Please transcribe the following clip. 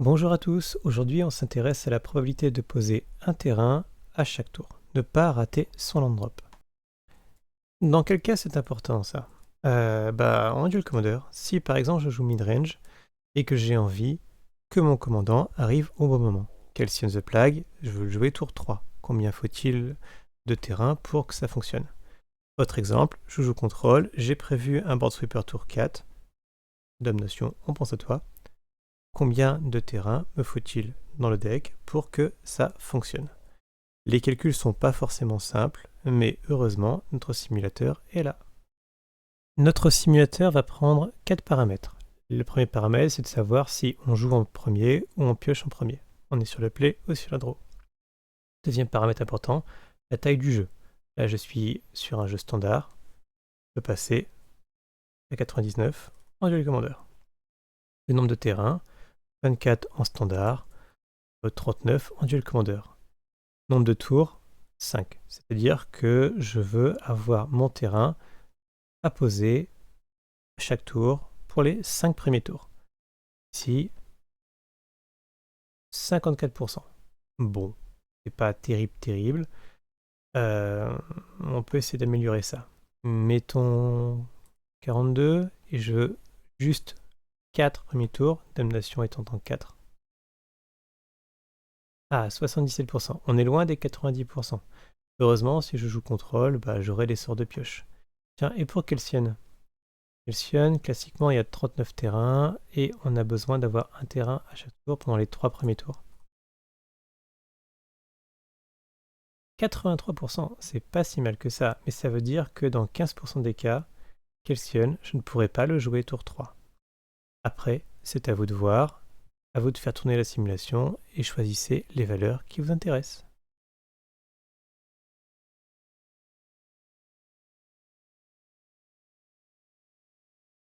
Bonjour à tous, aujourd'hui on s'intéresse à la probabilité de poser un terrain à chaque tour, ne pas rater son land drop. Dans quel cas c'est important ça? En duel commander, si par exemple je joue mid-range et que j'ai envie que mon commandant arrive au bon moment. Calcium the Plague, je veux le jouer tour 3. Combien faut-il de terrain pour que ça fonctionne? Autre exemple, je joue contrôle, j'ai prévu un board sweeper tour 4. Domination, on pense à toi. Combien de terrain me faut-il dans le deck pour que ça fonctionne? Les calculs sont pas forcément simples, mais heureusement, notre simulateur est là. Notre simulateur va prendre 4 paramètres. Le premier paramètre, c'est de savoir si on joue en premier ou on pioche en premier. On est sur le play ou sur la draw. Deuxième paramètre important, la taille du jeu. Là, je suis sur un jeu standard. Je peux passer à 99 en duel commander. Le nombre de terrains, 24 en standard, 39 en duel commander. Nombre de tours, 5. C'est-à-dire que je veux avoir mon terrain à poser à chaque tour pour les 5 premiers tours. Ici, 54%. Bon, c'est pas terrible. On peut essayer d'améliorer ça. Mettons 42 et je veux juste 4 premiers tours, damnation étant en 4. Ah, 77%. On est loin des 90%. Heureusement, si je joue contrôle, j'aurai des sorts de pioche. Tiens, et pour Kelsian? Kelsian, classiquement, il y a 39 terrains et on a besoin d'avoir un terrain à chaque tour pendant les 3 premiers tours. 83%, c'est pas si mal que ça, mais ça veut dire que dans 15% des cas, Kelsian, je ne pourrai pas le jouer tour 3. Après, c'est à vous de voir, à vous de faire tourner la simulation et choisissez les valeurs qui vous intéressent.